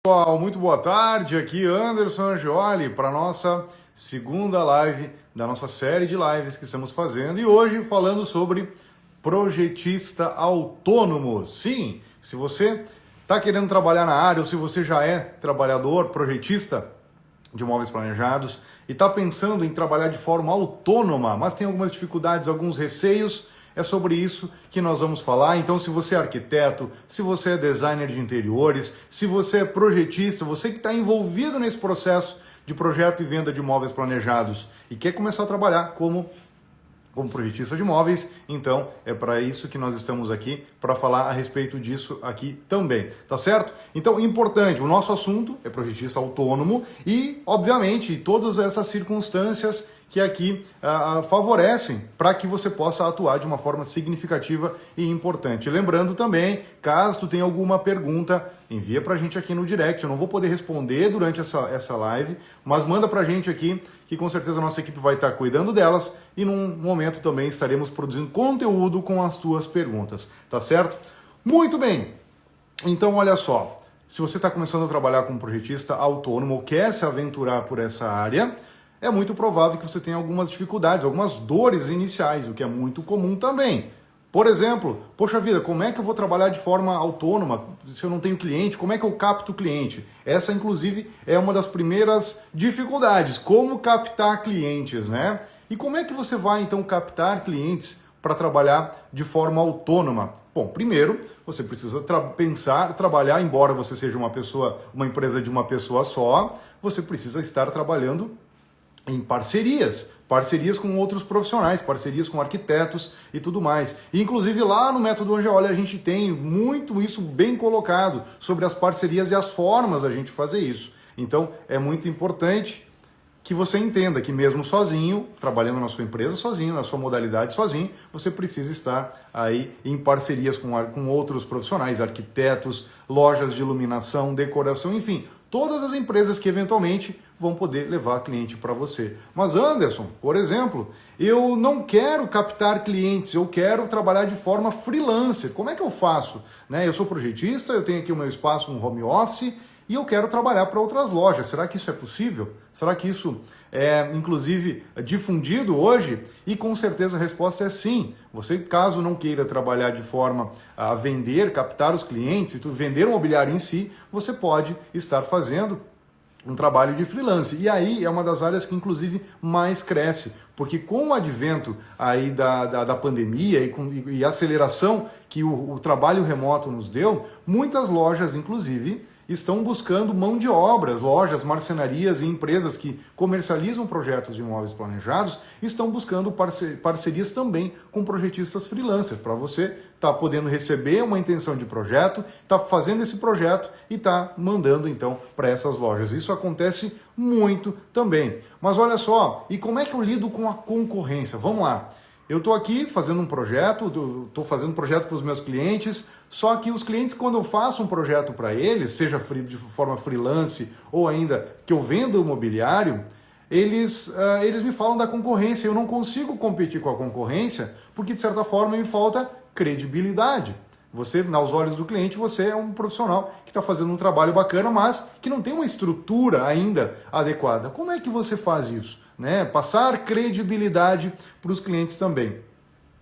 Pessoal, muito boa tarde, aqui Anderson Angioli para a nossa segunda live da nossa série de lives que estamos fazendo e hoje falando sobre projetista autônomo. Sim, se você está querendo trabalhar na área ou se você já é trabalhador, projetista de imóveis planejados e está pensando em trabalhar de forma autônoma, mas tem algumas dificuldades, alguns receios, é sobre isso que nós vamos falar. Então, se você é arquiteto, se você é designer de interiores, se você é projetista, você que está envolvido nesse processo de projeto e venda de imóveis planejados e quer começar a trabalhar como projetista de imóveis, então é para isso que nós estamos aqui, para falar a respeito disso aqui também, tá certo? Então, importante, o nosso assunto é projetista autônomo e, obviamente, todas essas circunstâncias que aqui favorecem para que você possa atuar de uma forma significativa e importante. Lembrando também, caso tu tenha alguma pergunta, envia para a gente aqui no direct. Eu não vou poder responder durante essa live, mas manda para a gente aqui, que com certeza a nossa equipe vai estar cuidando delas e num momento também estaremos produzindo conteúdo com as tuas perguntas, tá certo? Muito bem, então olha só, se você está começando a trabalhar como projetista autônomo ou quer se aventurar por essa área, é muito provável que você tenha algumas dificuldades, algumas dores iniciais, o que é muito comum também. Por exemplo, poxa vida, como é que eu vou trabalhar de forma autônoma se eu não tenho cliente? Como é que eu capto o cliente? Essa, inclusive, é uma das primeiras dificuldades, como captar clientes, né? E como é que você vai, então, captar clientes para trabalhar de forma autônoma? Bom, primeiro, você precisa trabalhar, embora você seja uma empresa de uma pessoa só, você precisa estar trabalhando em parcerias com outros profissionais, parcerias com arquitetos e tudo mais. E, inclusive lá no Método Angioli a gente tem muito isso bem colocado sobre as parcerias e as formas a gente fazer isso. Então é muito importante que você entenda que mesmo sozinho, trabalhando na sua empresa sozinho, na sua modalidade sozinho, você precisa estar aí em parcerias com outros profissionais, arquitetos, lojas de iluminação, decoração, enfim, todas as empresas que eventualmente vão poder levar cliente para você. Mas Anderson, por exemplo, eu não quero captar clientes, eu quero trabalhar de forma freelancer. Como é que eu faço? Eu sou projetista, eu tenho aqui o meu espaço no home office e eu quero trabalhar para outras lojas. Será que isso é possível? Será que isso é, inclusive, difundido hoje? E com certeza a resposta é sim. Você, caso não queira trabalhar de forma a vender, captar os clientes, e vender o mobiliário em si, você pode estar fazendo um trabalho de freelance. E aí é uma das áreas que, inclusive, mais cresce. Porque com o advento aí da pandemia e a aceleração que o trabalho remoto nos deu, muitas lojas, inclusive, estão buscando mão de obras, lojas, marcenarias e empresas que comercializam projetos de imóveis planejados estão buscando parcerias também com projetistas freelancers, para você estar podendo receber uma intenção de projeto, estar fazendo esse projeto e estar mandando então para essas lojas. Isso acontece muito também. Mas olha só, e como é que eu lido com a concorrência? Vamos lá. Eu estou aqui fazendo um projeto, estou fazendo um projeto para os meus clientes, só que os clientes, quando eu faço um projeto para eles, seja de forma freelance ou ainda que eu vendo o mobiliário, eles me falam da concorrência. Eu não consigo competir com a concorrência porque, de certa forma, me falta credibilidade. Você, aos olhos do cliente, você é um profissional que está fazendo um trabalho bacana, mas que não tem uma estrutura ainda adequada. Como é que você faz isso? Passar credibilidade para os clientes também.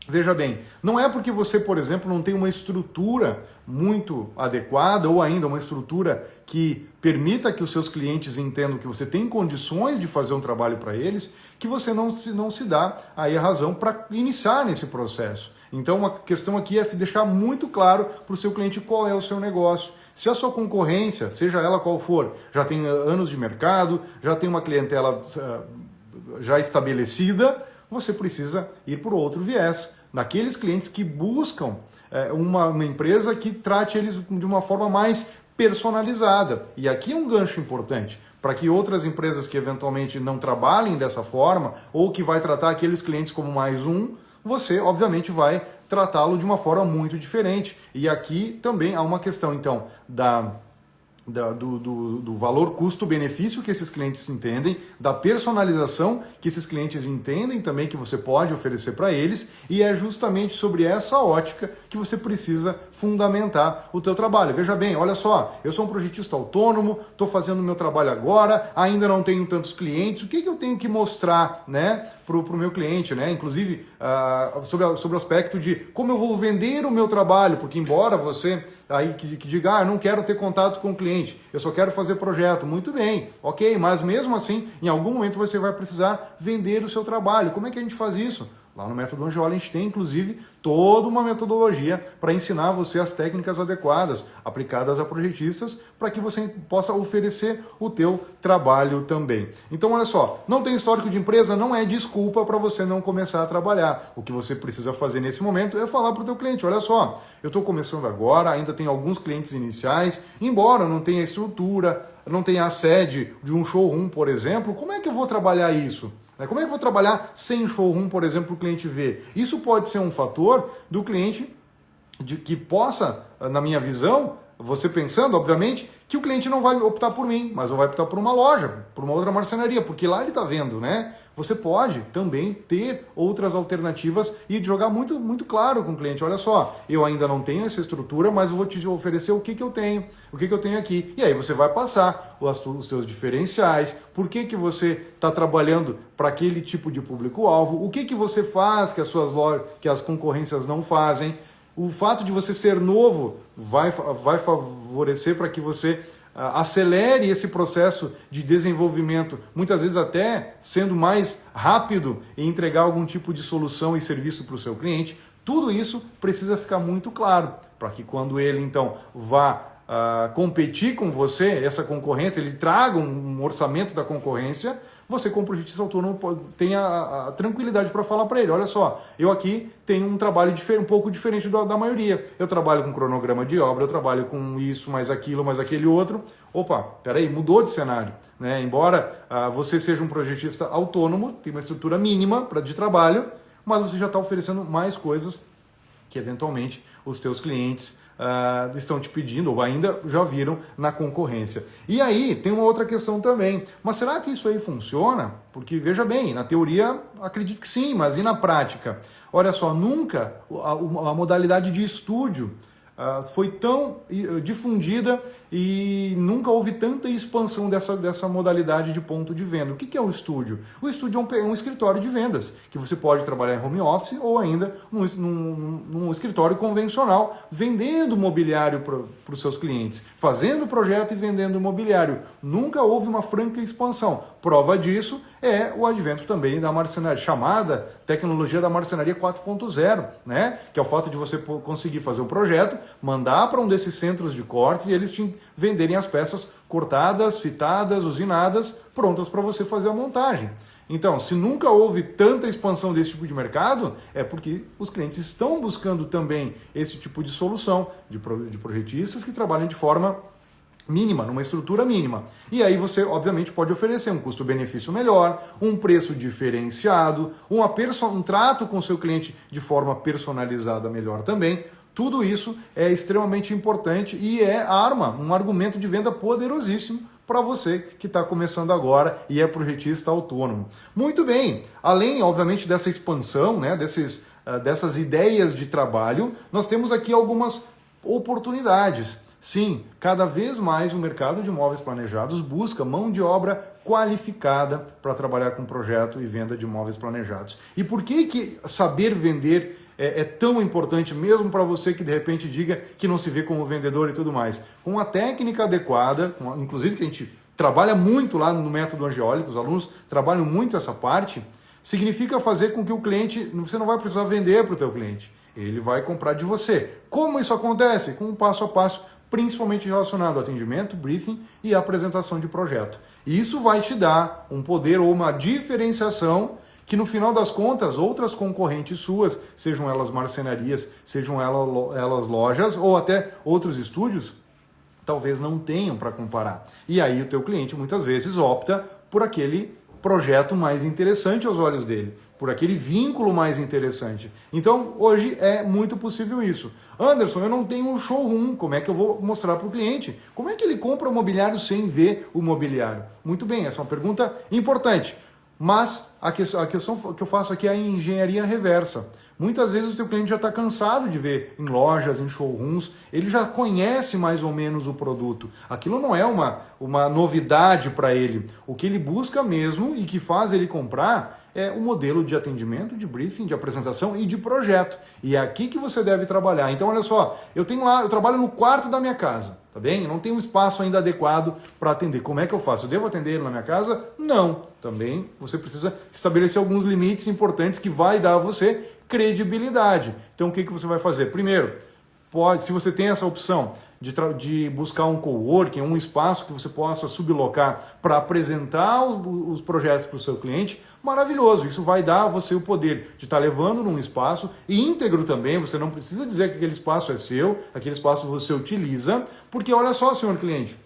Veja bem, não é porque você, por exemplo, não tem uma estrutura muito adequada ou ainda uma estrutura que permita que os seus clientes entendam que você tem condições de fazer um trabalho para eles, que você não se dá aí a razão para iniciar nesse processo. Então, uma questão aqui é deixar muito claro para o seu cliente qual é o seu negócio. Se a sua concorrência, seja ela qual for, já tem anos de mercado, já tem uma clientela já estabelecida, você precisa ir por outro viés, daqueles clientes que buscam uma empresa que trate eles de uma forma mais personalizada. E aqui é um gancho importante, para que outras empresas que eventualmente não trabalhem dessa forma, ou que vai tratar aqueles clientes como mais um, você obviamente vai tratá-lo de uma forma muito diferente. E aqui também há uma questão, então, do valor custo-benefício que esses clientes entendem, da personalização que esses clientes entendem também que você pode oferecer para eles, e é justamente sobre essa ótica que você precisa fundamentar o teu trabalho. Veja bem, olha só, eu sou um projetista autônomo, estou fazendo o meu trabalho agora, ainda não tenho tantos clientes, o que eu tenho que mostrar, né, para o meu cliente, né? Inclusive sobre o aspecto de como eu vou vender o meu trabalho, porque embora você aí que diga, eu não quero ter contato com o cliente, eu só quero fazer projeto. Muito bem, ok, mas mesmo assim, em algum momento você vai precisar vender o seu trabalho. Como é que a gente faz isso? Lá no Método Angiola a gente tem, inclusive, toda uma metodologia para ensinar você as técnicas adequadas, aplicadas a projetistas, para que você possa oferecer o teu trabalho também. Então, olha só, não tem histórico de empresa, não é desculpa para você não começar a trabalhar. O que você precisa fazer nesse momento é falar para o teu cliente, olha só, eu estou começando agora, ainda tenho alguns clientes iniciais, embora não tenha estrutura, não tenha a sede de um showroom, por exemplo, como é que eu vou trabalhar isso? Como é que eu vou trabalhar sem showroom, por exemplo, para o cliente ver? Isso pode ser um fator do cliente que possa, na minha visão, você pensando, obviamente, que o cliente não vai optar por mim, mas vai optar por uma loja, por uma outra marcenaria, porque lá ele está vendo, né? Você pode também ter outras alternativas e jogar muito, muito claro com o cliente. Olha só, eu ainda não tenho essa estrutura, mas eu vou te oferecer o que eu tenho, o que eu tenho aqui. E aí você vai passar os seus diferenciais, por que você está trabalhando para aquele tipo de público-alvo, o que você faz que que as concorrências não fazem. O fato de você ser novo vai favorecer para que você acelere esse processo de desenvolvimento, muitas vezes até sendo mais rápido em entregar algum tipo de solução e serviço para o seu cliente. Tudo isso precisa ficar muito claro, para que quando ele então vá competir com você, essa concorrência, ele traga um orçamento da concorrência, você como projetista autônomo tenha a tranquilidade para falar para ele, olha só, eu aqui tenho um trabalho um pouco diferente da maioria, eu trabalho com cronograma de obra, eu trabalho com isso, mais aquilo, mais aquele outro, opa, peraí, mudou de cenário, né? Embora você seja um projetista autônomo, tem uma estrutura mínima de trabalho, mas você já está oferecendo mais coisas que eventualmente os teus clientes estão te pedindo ou ainda já viram na concorrência. E aí tem uma outra questão também, mas será que isso aí funciona? Porque veja bem, na teoria acredito que sim, mas e na prática? Olha só, nunca a modalidade de estúdio foi tão difundida e nunca houve tanta expansão dessa modalidade de ponto de venda. O que é o estúdio? O estúdio é um escritório de vendas, que você pode trabalhar em home office ou ainda num escritório convencional, vendendo mobiliário para os seus clientes, fazendo projeto e vendendo mobiliário. Nunca houve uma franca expansão. Prova disso é o advento também da marcenaria, chamada tecnologia da marcenaria 4.0, né? Que é o fato de você conseguir fazer um projeto, mandar para um desses centros de cortes e eles te venderem as peças cortadas, fitadas, usinadas, prontas para você fazer a montagem. Então, se nunca houve tanta expansão desse tipo de mercado, é porque os clientes estão buscando também esse tipo de solução de projetistas que trabalham de forma mínima, numa estrutura mínima. E aí você, obviamente, pode oferecer um custo-benefício melhor, um preço diferenciado, um trato com o seu cliente de forma personalizada melhor também. Tudo isso é extremamente importante e é um argumento de venda poderosíssimo para você que está começando agora e é projetista autônomo. Muito bem, além, obviamente, dessa expansão, né, dessas ideias de trabalho, nós temos aqui algumas oportunidades. Sim, cada vez mais o mercado de imóveis planejados busca mão de obra qualificada para trabalhar com projeto e venda de imóveis planejados. E por que saber vender é tão importante, mesmo para você que de repente diga que não se vê como vendedor e tudo mais? Com a técnica adequada, inclusive que a gente trabalha muito lá no método Angiola, os alunos trabalham muito essa parte, significa fazer com que o cliente, você não vai precisar vender para o teu cliente, ele vai comprar de você. Como isso acontece? Com um passo a passo, principalmente relacionado ao atendimento, briefing e apresentação de projeto. E isso vai te dar um poder ou uma diferenciação que no final das contas, outras concorrentes suas, sejam elas marcenarias, sejam elas lojas ou até outros estúdios, talvez não tenham para comparar. E aí o teu cliente muitas vezes opta por aquele projeto mais interessante aos olhos dele, por aquele vínculo mais interessante. Então, hoje é muito possível isso. Anderson, eu não tenho um showroom, como é que eu vou mostrar para o cliente? Como é que ele compra o mobiliário sem ver o mobiliário? Muito bem, essa é uma pergunta importante. Mas a questão que eu faço aqui é a engenharia reversa. Muitas vezes o teu cliente já está cansado de ver em lojas, em showrooms, ele já conhece mais ou menos o produto. Aquilo não é uma novidade para ele. O que ele busca mesmo e que faz ele comprar é o modelo de atendimento, de briefing, de apresentação e de projeto. E é aqui que você deve trabalhar. Então, olha só, eu trabalho no quarto da minha casa, tá bem? Eu não tenho um espaço ainda adequado para atender. Como é que eu faço? Eu devo atender ele na minha casa? Não. Também você precisa estabelecer alguns limites importantes que vai dar a você credibilidade. Então, o que você vai fazer? Primeiro, se você tem essa opção de buscar um coworking, um espaço que você possa sublocar para apresentar os projetos para o seu cliente, maravilhoso. Isso vai dar a você o poder de estar levando num espaço íntegro também. Você não precisa dizer que aquele espaço é seu, aquele espaço você utiliza, porque olha só, senhor cliente,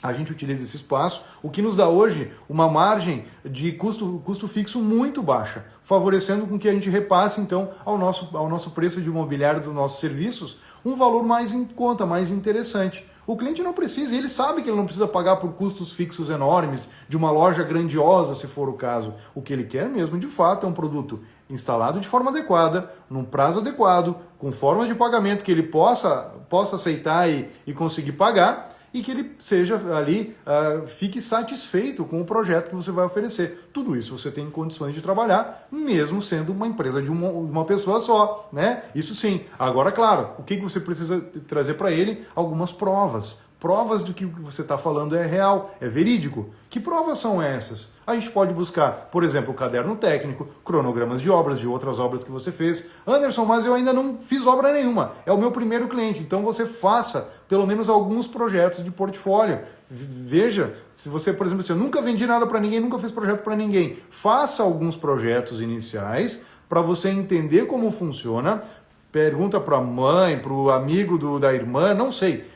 a gente utiliza esse espaço, o que nos dá hoje uma margem de custo fixo muito baixa, favorecendo com que a gente repasse, então, ao nosso preço de imobiliário dos nossos serviços um valor mais em conta, mais interessante. O cliente não precisa, ele sabe que ele não precisa pagar por custos fixos enormes, de uma loja grandiosa, se for o caso. O que ele quer mesmo, de fato, é um produto instalado de forma adequada, num prazo adequado, com forma de pagamento que ele possa aceitar e conseguir pagar, e que ele seja ali, fique satisfeito com o projeto que você vai oferecer. Tudo isso você tem condições de trabalhar, mesmo sendo uma empresa de uma pessoa só, né? Isso sim. Agora, claro, o que você precisa trazer para ele? Algumas provas. Provas de que o que você está falando é real, é verídico. Que provas são essas? A gente pode buscar, por exemplo, o caderno técnico, cronogramas de obras, de outras obras que você fez. Anderson, mas eu ainda não fiz obra nenhuma. É o meu primeiro cliente. Então você faça pelo menos alguns projetos de portfólio. Veja, se você, por exemplo, eu nunca vendi nada para ninguém, nunca fiz projeto para ninguém. Faça alguns projetos iniciais para você entender como funciona. Pergunta para a mãe, para o amigo da irmã, não sei.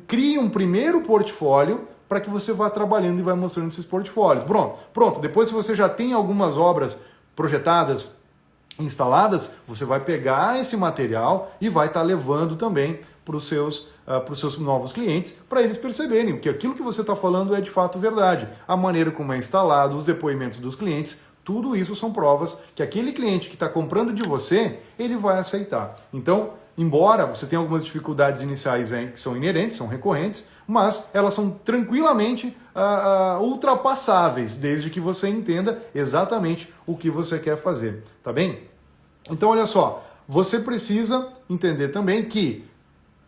Crie um primeiro portfólio para que você vá trabalhando e vá mostrando esses portfólios. Pronto. Depois, se você já tem algumas obras projetadas, instaladas, você vai pegar esse material e vai estar levando também para os seus novos clientes, para eles perceberem que aquilo que você está falando é de fato verdade. A maneira como é instalado, os depoimentos dos clientes, tudo isso são provas que aquele cliente que está comprando de você, ele vai aceitar. Então, embora você tenha algumas dificuldades iniciais que são inerentes, são recorrentes, mas elas são tranquilamente ultrapassáveis, desde que você entenda exatamente o que você quer fazer, tá bem? Então, olha só, você precisa entender também que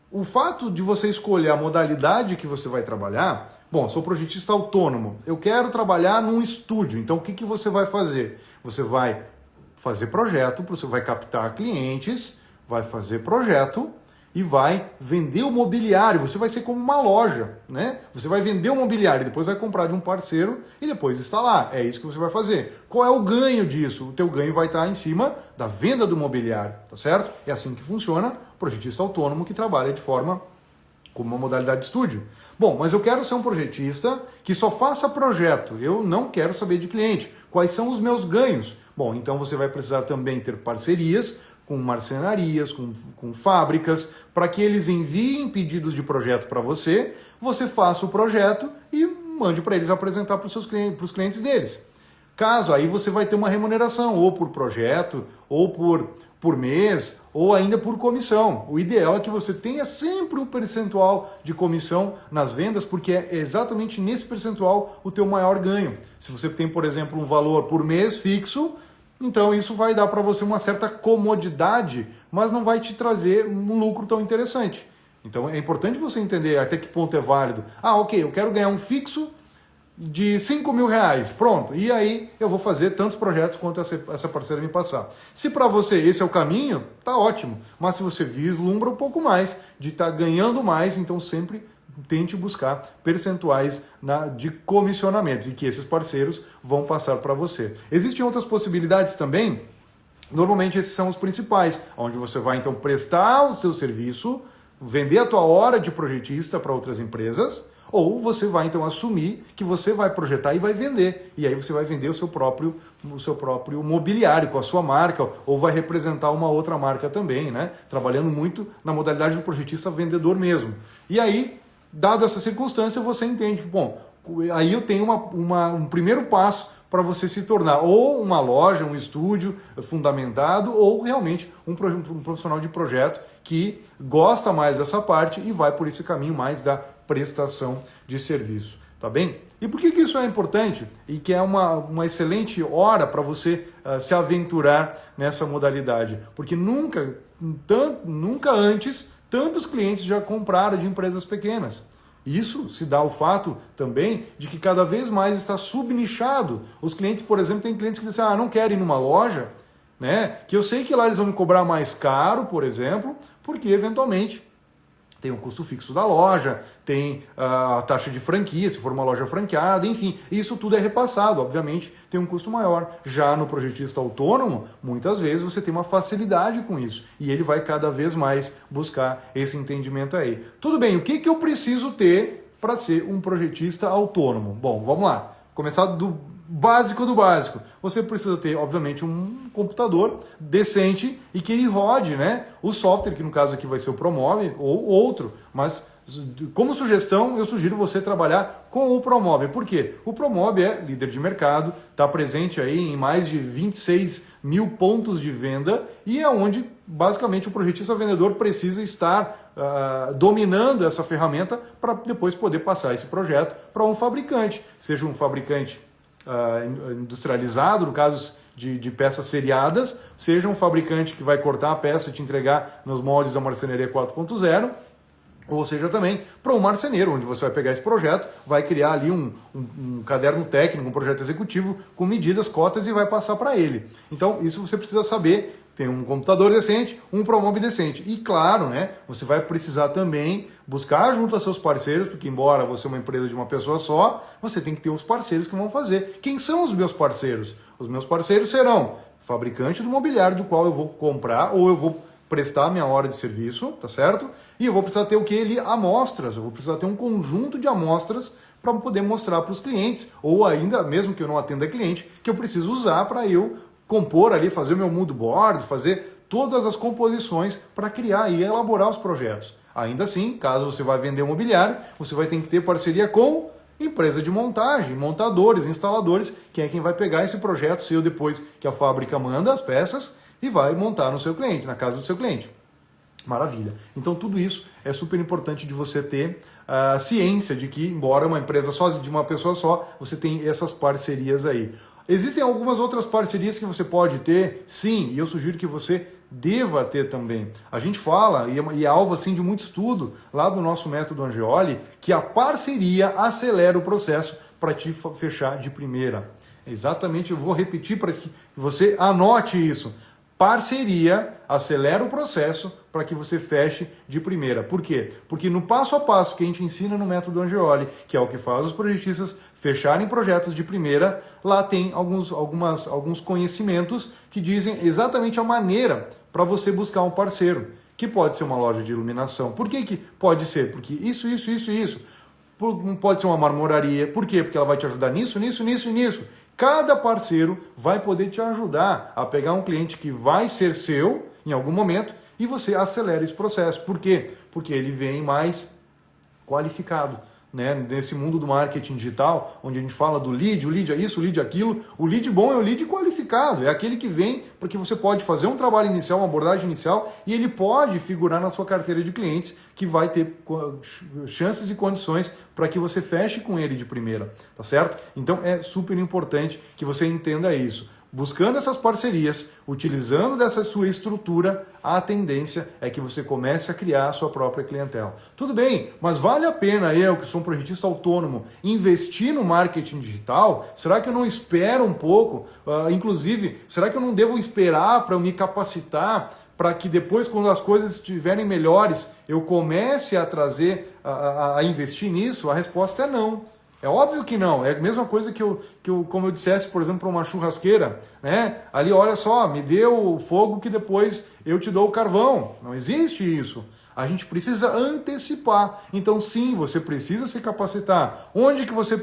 o fato de você escolher a modalidade que você vai trabalhar, bom, sou projetista autônomo, eu quero trabalhar num estúdio, então o que você vai fazer? Você vai fazer projeto, você vai captar clientes, vai fazer projeto e vai vender o mobiliário. Você vai ser como uma loja, né? Você vai vender o mobiliário, depois vai comprar de um parceiro e depois instalar. É isso que você vai fazer. Qual é o ganho disso? O teu ganho vai estar em cima da venda do mobiliário, tá certo? É assim que funciona o projetista autônomo que trabalha de forma como uma modalidade de estúdio. Bom, mas eu quero ser um projetista que só faça projeto. Eu não quero saber de cliente. Quais são os meus ganhos? Bom, então você vai precisar também ter parcerias com marcenarias, com fábricas, para que eles enviem pedidos de projeto para você, você faça o projeto e mande para eles apresentar para os clientes deles. Caso aí você vai ter uma remuneração, ou por projeto, ou por mês, ou ainda por comissão. O ideal é que você tenha sempre um percentual de comissão nas vendas, porque é exatamente nesse percentual o teu maior ganho. Se você tem, por exemplo, um valor por mês fixo, então isso vai dar para você uma certa comodidade, mas não vai te trazer um lucro tão interessante. Então é importante você entender até que ponto é válido. Ok, eu quero ganhar um fixo de 5 mil reais, pronto, e aí eu vou fazer tantos projetos quanto essa parceira me passar. Se para você esse é o caminho, tá ótimo, mas se você vislumbra um pouco mais de estar ganhando mais, então sempre tente buscar percentuais de comissionamentos e que esses parceiros vão passar para você. Existem outras possibilidades também, normalmente esses são os principais, onde você vai então prestar o seu serviço, vender a tua hora de projetista para outras empresas, Ou você vai então assumir que você vai projetar e vai vender. E aí você vai vender o seu próprio mobiliário com a sua marca, ou vai representar uma outra marca também, né? Trabalhando muito na modalidade do projetista vendedor mesmo. E aí, dada essa circunstância, você entende que, bom, aí eu tenho um primeiro passo para você se tornar ou uma loja, um estúdio fundamentado, ou realmente um profissional de projeto que gosta mais dessa parte e vai por esse caminho mais da prestação de serviço. Tá bem? E por que isso é importante? E que é uma excelente hora para você se aventurar nessa modalidade? Porque nunca antes tantos clientes já compraram de empresas pequenas. Isso se dá ao fato também de que cada vez mais está subnichado. Os clientes, por exemplo, tem clientes que dizem, não quero ir numa loja, né? Que eu sei que lá eles vão me cobrar mais caro, por exemplo, porque eventualmente tem o custo fixo da loja, tem a taxa de franquia, se for uma loja franqueada, enfim, isso tudo é repassado, obviamente tem um custo maior. Já no projetista autônomo, muitas vezes você tem uma facilidade com isso, e ele vai cada vez mais buscar esse entendimento aí. Tudo bem, o que eu preciso ter para ser um projetista autônomo? Bom, vamos lá, começar do básico do básico. Você precisa ter, obviamente, um computador decente e que ele rode, né, o software, que no caso aqui vai ser o Promove ou outro, mas como sugestão, eu sugiro você trabalhar com o Promove. Por quê? O Promove é líder de mercado, está presente aí em mais de 26 mil pontos de venda e é onde, basicamente, o projetista vendedor precisa estar dominando essa ferramenta para depois poder passar esse projeto para um fabricante, seja um fabricante industrializado, no caso de peças seriadas, seja um fabricante que vai cortar a peça e te entregar nos moldes da marcenaria 4.0, ou seja também para um marceneiro, onde você vai pegar esse projeto, vai criar ali um caderno técnico, um projeto executivo com medidas, cotas e vai passar para ele. Então isso você precisa saber, tem um computador decente, um Promove decente. E claro, né, você vai precisar também buscar junto a seus parceiros, porque embora você é uma empresa de uma pessoa só, você tem que ter os parceiros que vão fazer. Quem são os meus parceiros? Os meus parceiros serão fabricante do mobiliário do qual eu vou comprar ou eu vou prestar minha hora de serviço, tá certo? E eu vou precisar ter o que? Amostras, eu vou precisar ter um conjunto de amostras para poder mostrar para os clientes, ou ainda, mesmo que eu não atenda cliente, que eu preciso usar para eu compor ali, fazer o meu mood board, fazer todas as composições para criar e elaborar os projetos. Ainda assim, caso você vá vender mobiliário, você vai ter que ter parceria com empresa de montagem, montadores, instaladores, que é quem vai pegar esse projeto seu depois que a fábrica manda as peças e vai montar no seu cliente, na casa do seu cliente. Maravilha. Então tudo isso é super importante de você ter ciência de que, embora uma empresa só de uma pessoa só, você tem essas parcerias aí. Existem algumas outras parcerias que você pode ter, sim, e eu sugiro que você deva ter também. A gente fala, e é alvo assim, de muito estudo lá do nosso método Angeoli, que a parceria acelera o processo para te fechar de primeira. Exatamente, eu vou repetir para que você anote isso. Parceria acelera o processo para que você feche de primeira. Por quê? Porque no passo a passo que a gente ensina no método Angeoli, que é o que faz os projetistas fecharem projetos de primeira, lá tem alguns conhecimentos que dizem exatamente a maneira para você buscar um parceiro, que pode ser uma loja de iluminação. Por que pode ser? Porque isso. Pode ser uma marmoraria. Por quê? Porque ela vai te ajudar nisso. Cada parceiro vai poder te ajudar a pegar um cliente que vai ser seu em algum momento e você acelera esse processo. Por quê? Porque ele vem mais qualificado. Né? Nesse mundo do marketing digital, onde a gente fala do lead, o lead é isso, o lead é aquilo, o lead bom é o lead qualificado, é aquele que vem porque você pode fazer um trabalho inicial, uma abordagem inicial, e ele pode figurar na sua carteira de clientes, que vai ter chances e condições para que você feche com ele de primeira, tá certo? Então é super importante que você entenda isso. Buscando essas parcerias, utilizando dessa sua estrutura, a tendência é que você comece a criar a sua própria clientela. Tudo bem, mas vale a pena eu, que sou um projetista autônomo, investir no marketing digital? Será que eu não espero um pouco? Inclusive, será que eu não devo esperar para eu me capacitar para que depois, quando as coisas estiverem melhores, eu comece a trazer, a investir nisso? A resposta é não. É óbvio que não, é a mesma coisa que eu como eu dissesse, por exemplo, para uma churrasqueira, né? Ali, olha só, me dê o fogo que depois eu te dou o carvão. Não existe isso. A gente precisa antecipar. Então, sim, você precisa se capacitar. Onde que você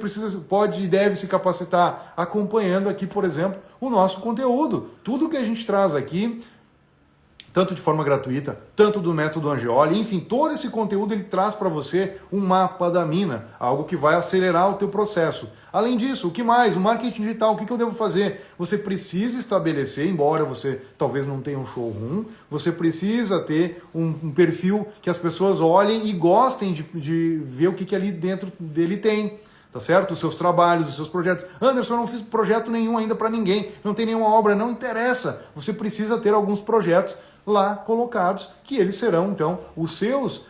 pode e deve se capacitar? Acompanhando aqui, por exemplo, o nosso conteúdo. Tudo que a gente traz aqui, tanto de forma gratuita, tanto do método Angeoli, enfim, todo esse conteúdo ele traz para você um mapa da mina, algo que vai acelerar o teu processo. Além disso, o que mais? O marketing digital, o que eu devo fazer? Você precisa estabelecer, embora você talvez não tenha um showroom, você precisa ter um perfil que as pessoas olhem e gostem de ver o que ali dentro dele tem. Tá certo? Os seus trabalhos, os seus projetos. Anderson, eu não fiz projeto nenhum ainda para ninguém, não tem nenhuma obra, não interessa. Você precisa ter alguns projetos lá colocados, que eles serão, então, os seus,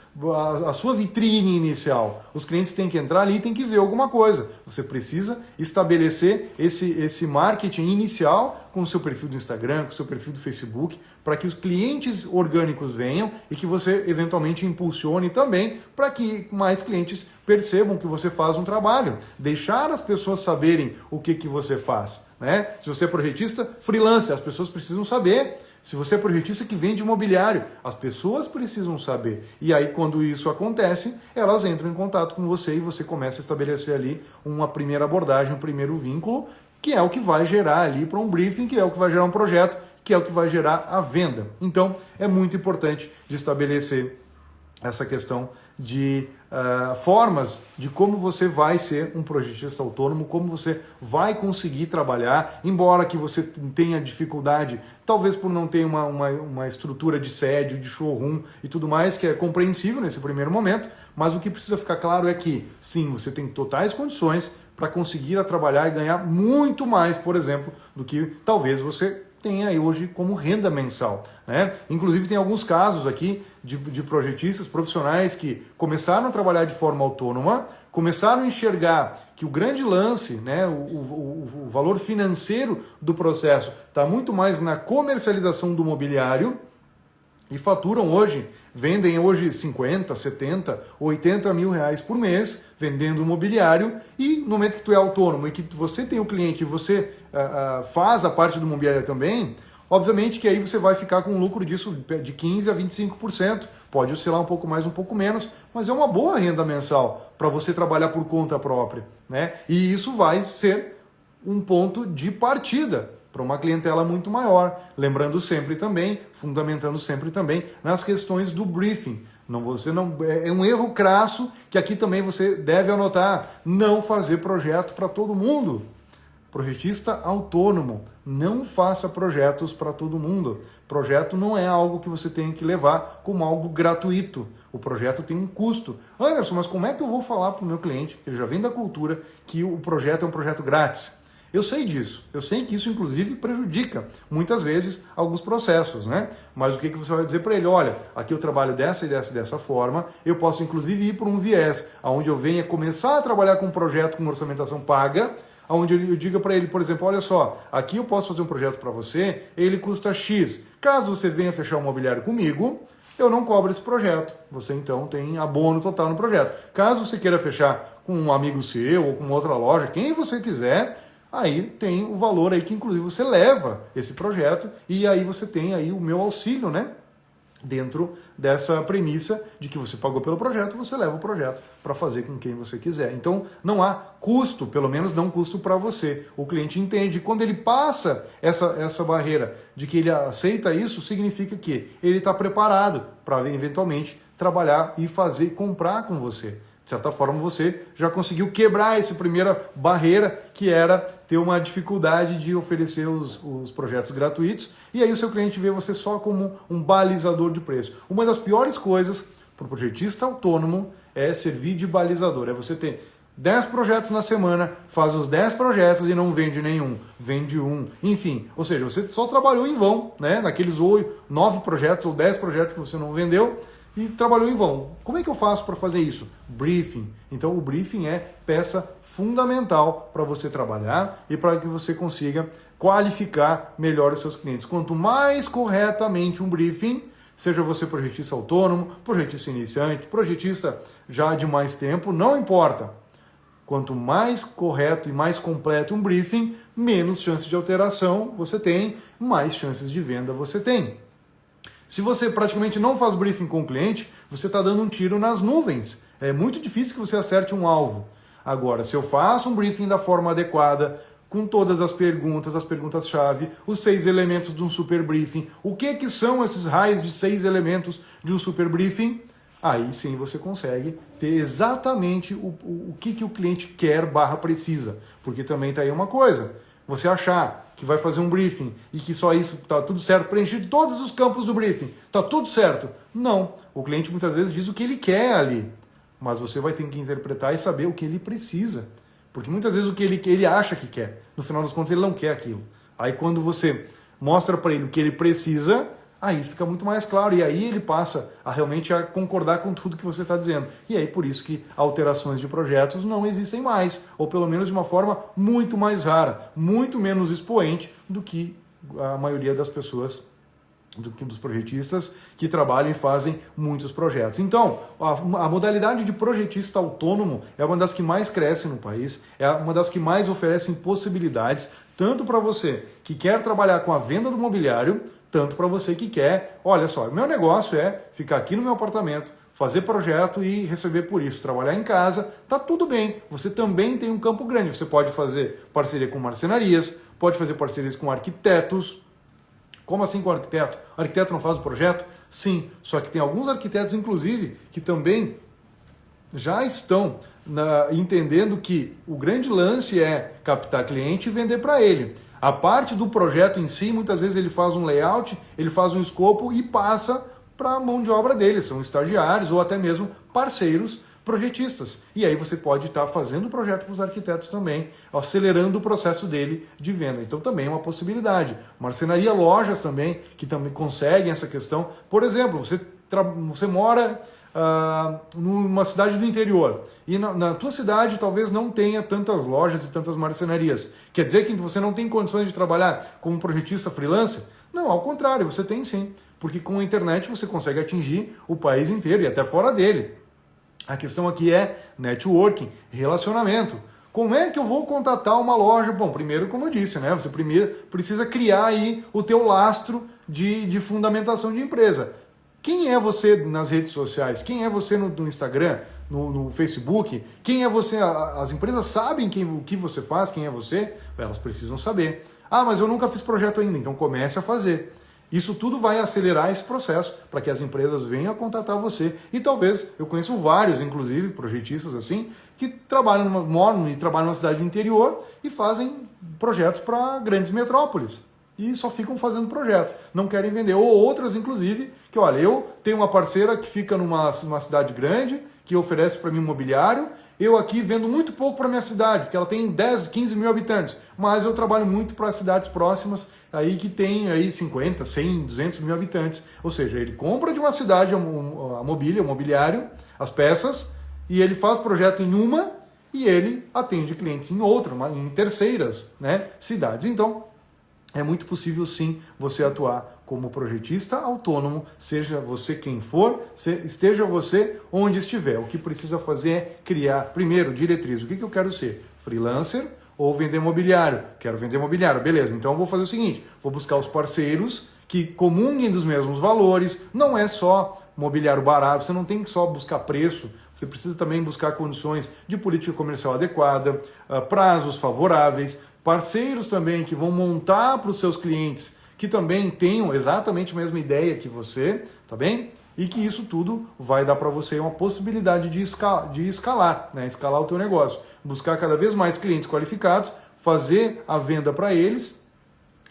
a sua vitrine inicial. Os clientes têm que entrar ali e têm que ver alguma coisa. Você precisa estabelecer esse marketing inicial com o seu perfil do Instagram, com o seu perfil do Facebook, para que os clientes orgânicos venham e que você eventualmente impulsione também para que mais clientes percebam que você faz um trabalho. Deixar as pessoas saberem o que você faz. Né? Se você é projetista, freelancer, as pessoas precisam saber. Se você é projetista que vende imobiliário, as pessoas precisam saber. E aí, quando isso acontece, elas entram em contato com você e você começa a estabelecer ali uma primeira abordagem, um primeiro vínculo, que é o que vai gerar ali para um briefing, que é o que vai gerar um projeto, que é o que vai gerar a venda. Então, é muito importante de estabelecer essa questão de formas de como você vai ser um projetista autônomo, como você vai conseguir trabalhar, embora que você tenha dificuldade, talvez por não ter uma estrutura de sede, de showroom e tudo mais, que é compreensível nesse primeiro momento, mas o que precisa ficar claro é que, sim, você tem totais condições para conseguir trabalhar e ganhar muito mais, por exemplo, do que talvez você tem aí hoje como renda mensal. Né? Inclusive tem alguns casos aqui de projetistas profissionais que começaram a trabalhar de forma autônoma, começaram a enxergar que o grande lance, né, o valor financeiro do processo está muito mais na comercialização do mobiliário e faturam hoje, vendem hoje 50, 70, 80 mil reais por mês vendendo mobiliário, e no momento que tu é autônomo e que você tem o cliente e você faz a parte do mobiliário também, obviamente que aí você vai ficar com um lucro disso de 15% a 25%, pode oscilar um pouco mais, um pouco menos, mas é uma boa renda mensal para você trabalhar por conta própria, né? E isso vai ser um ponto de partida para uma clientela muito maior, lembrando sempre também, fundamentando sempre também nas questões do briefing. É um erro crasso que aqui também você deve anotar: não fazer projeto para todo mundo. Projetista autônomo, não faça projetos para todo mundo. Projeto não é algo que você tem que levar como algo gratuito. O projeto tem um custo. Anderson, mas como é que eu vou falar para o meu cliente, que ele já vem da cultura, que o projeto é um projeto grátis? Eu sei disso, eu sei que isso inclusive prejudica muitas vezes alguns processos, né? Mas o que você vai dizer para ele? Olha, aqui eu trabalho dessa e dessa forma, eu posso inclusive ir para um viés, onde eu venha começar a trabalhar com um projeto com orçamentação paga, onde eu diga para ele, por exemplo, olha só, aqui eu posso fazer um projeto para você, ele custa X. Caso você venha fechar um mobiliário comigo, eu não cobro esse projeto. Você então tem abono total no projeto. Caso você queira fechar com um amigo seu ou com outra loja, quem você quiser, aí tem o valor aí que inclusive você leva esse projeto e aí você tem aí o meu auxílio, né? Dentro dessa premissa de que você pagou pelo projeto, você leva o projeto para fazer com quem você quiser. Então não há custo, pelo menos não custo para você. O cliente entende. Quando ele passa essa barreira de que ele aceita isso, significa que ele está preparado para eventualmente trabalhar e fazer, comprar com você. De certa forma, você já conseguiu quebrar essa primeira barreira, que era ter uma dificuldade de oferecer os projetos gratuitos, e aí o seu cliente vê você só como um balizador de preço. Uma das piores coisas para o projetista autônomo é servir de balizador, é você ter 10 projetos na semana, faz os 10 projetos e não vende nenhum, vende um, enfim. Ou seja, você só trabalhou em vão, né? Naqueles 9 projetos ou 10 projetos que você não vendeu, e trabalhou em vão. Como é que eu faço para fazer isso? Briefing. Então o briefing é peça fundamental para você trabalhar e para que você consiga qualificar melhor os seus clientes. Quanto mais corretamente um briefing, seja você projetista autônomo, projetista iniciante, projetista já de mais tempo, não importa. Quanto mais correto e mais completo um briefing, menos chances de alteração você tem, mais chances de venda você tem. Se você praticamente não faz briefing com o cliente, você está dando um tiro nas nuvens. É muito difícil que você acerte um alvo. Agora, se eu faço um briefing da forma adequada, com todas as perguntas-chave, os 6 elementos de um super briefing, o que são esses raios de 6 elementos de um super briefing? Aí sim você consegue ter exatamente o que o cliente quer / precisa. Porque também está aí uma coisa, você achar que vai fazer um briefing e que só isso está tudo certo, preenchido todos os campos do briefing, está tudo certo. Não, o cliente muitas vezes diz o que ele quer ali, mas você vai ter que interpretar e saber o que ele precisa. Porque muitas vezes o que ele acha que quer, no final das contas ele não quer aquilo. Aí quando você mostra para ele o que ele precisa, aí fica muito mais claro, e aí ele passa a realmente a concordar com tudo que você está dizendo. E aí por isso que alterações de projetos não existem mais, ou pelo menos de uma forma muito mais rara, muito menos expoente do que a maioria das pessoas, dos projetistas que trabalham e fazem muitos projetos. Então, a modalidade de projetista autônomo é uma das que mais cresce no país, é uma das que mais oferecem possibilidades, tanto para você que quer trabalhar com a venda do mobiliário, tanto para você que quer, olha só, o meu negócio é ficar aqui no meu apartamento, fazer projeto e receber por isso, trabalhar em casa, tá tudo bem. Você também tem um campo grande, você pode fazer parceria com marcenarias, pode fazer parcerias com arquitetos. Como assim com o arquiteto? O arquiteto não faz o projeto? Sim, só que tem alguns arquitetos, inclusive, que também já estão entendendo que o grande lance é captar cliente e vender para ele. A parte do projeto em si, muitas vezes ele faz um layout, ele faz um escopo e passa para a mão de obra dele. São estagiários ou até mesmo parceiros projetistas. E aí você pode estar fazendo o projeto para os arquitetos também, acelerando o processo dele de venda. Então também é uma possibilidade. Marcenaria, lojas também, que também conseguem essa questão. Por exemplo, você mora numa cidade do interior e na tua cidade talvez não tenha tantas lojas e tantas marcenarias. Quer dizer que você não tem condições de trabalhar como projetista freelancer? Não, ao contrário, você tem sim. Porque com a internet você consegue atingir o país inteiro e até fora dele. A questão aqui é networking, relacionamento. Como é que eu vou contatar uma loja? Bom, primeiro, como eu disse, né? Você primeiro precisa criar aí o teu lastro de fundamentação de empresa. Quem é você nas redes sociais? Quem é você no Instagram, no Facebook? Quem é você? As empresas sabem o que você faz, quem é você? Elas precisam saber. Ah, mas eu nunca fiz projeto ainda, então comece a fazer. Isso tudo vai acelerar esse processo para que as empresas venham a contatar você. E talvez, eu conheço vários, inclusive, projetistas assim, que moram e trabalham na cidade do interior e fazem projetos para grandes metrópoles. E só ficam fazendo projeto, não querem vender. Ou outras, inclusive, que olha, eu tenho uma parceira que fica numa cidade grande, que oferece para mim imobiliário, eu aqui vendo muito pouco para minha cidade, porque ela tem 10, 15 mil habitantes, mas eu trabalho muito para cidades próximas, aí que tem aí 50, 100, 200 mil habitantes. Ou seja, ele compra de uma cidade a mobília, o mobiliário, as peças, e ele faz projeto em uma e ele atende clientes em outra, em terceiras, né, cidades. Então, é muito possível sim você atuar como projetista autônomo, seja você quem for, esteja você onde estiver. O que precisa fazer é criar, primeiro, diretriz. O que eu quero ser? Freelancer ou vender mobiliário? Quero vender mobiliário. Beleza, então eu vou fazer o seguinte, vou buscar os parceiros que comunguem dos mesmos valores. Não é só mobiliário barato, você não tem que só buscar preço, você precisa também buscar condições de política comercial adequada, prazos favoráveis, parceiros também que vão montar para os seus clientes que também tenham exatamente a mesma ideia que você, tá bem? E que isso tudo vai dar para você uma possibilidade de escalar, né? Escalar o teu negócio, buscar cada vez mais clientes qualificados, fazer a venda para eles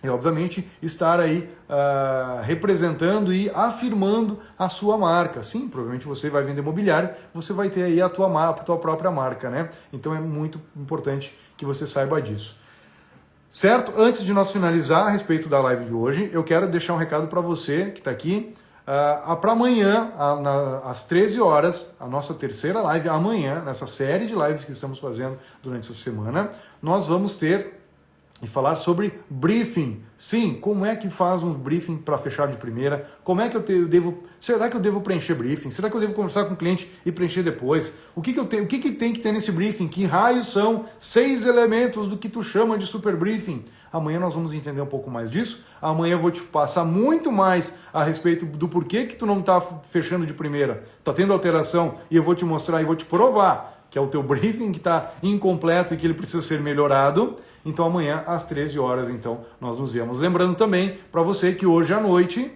e, obviamente, estar aí representando e afirmando a sua marca. Sim, provavelmente você vai vender mobiliário, você vai ter aí a tua própria marca, né? Então é muito importante que você saiba disso. Certo? Antes de nós finalizar a respeito da live de hoje, eu quero deixar um recado para você que está aqui. Para amanhã, às 13 horas, a nossa terceira live, amanhã, nessa série de lives que estamos fazendo durante essa semana, nós vamos ter e falar sobre briefing. Sim, como é que faz um briefing para fechar de primeira? Como é que será que eu devo preencher briefing? Será que eu devo conversar com o cliente e preencher depois? O que tem que ter nesse briefing? Que raios são 6 elementos do que tu chama de super briefing? Amanhã nós vamos entender um pouco mais disso. Amanhã eu vou te passar muito mais a respeito do porquê que tu não está fechando de primeira, está tendo alteração, e eu vou te mostrar e vou te provar que é o teu briefing que está incompleto e que ele precisa ser melhorado. Então amanhã às 13 horas, então, nós nos vemos. Lembrando também para você que hoje à noite,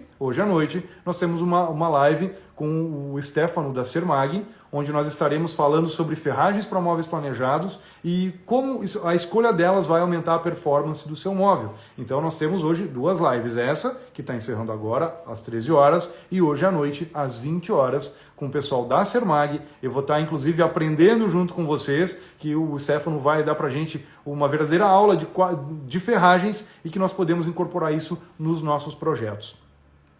nós temos uma live com o Stefano da Sermag, onde nós estaremos falando sobre ferragens para móveis planejados e como a escolha delas vai aumentar a performance do seu móvel. Então nós temos hoje 2 lives, essa que está encerrando agora às 13 horas e hoje à noite às 20 horas com o pessoal da Sermag. Eu vou estar inclusive aprendendo junto com vocês, que o Stefano vai dar para a gente uma verdadeira aula de ferragens e que nós podemos incorporar isso nos nossos projetos.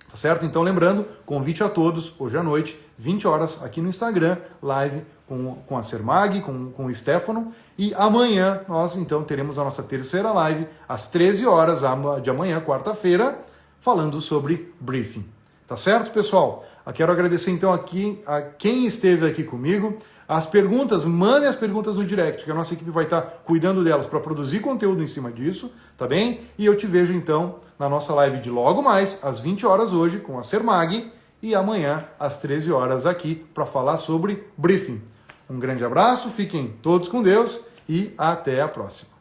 Tá certo? Então lembrando, convite a todos, hoje à noite, 20 horas, aqui no Instagram, live com a Sermag, com o Stefano. E amanhã nós então teremos a nossa terceira live, às 13 horas de amanhã, quarta-feira, falando sobre briefing. Tá certo, pessoal? Eu quero agradecer então aqui a quem esteve aqui comigo. As perguntas, mandem as perguntas no direct, que a nossa equipe vai estar cuidando delas para produzir conteúdo em cima disso, tá bem? E eu te vejo então na nossa live de logo mais, às 20 horas hoje, com a Sermag, e amanhã às 13 horas aqui para falar sobre briefing. Um grande abraço, fiquem todos com Deus e até a próxima.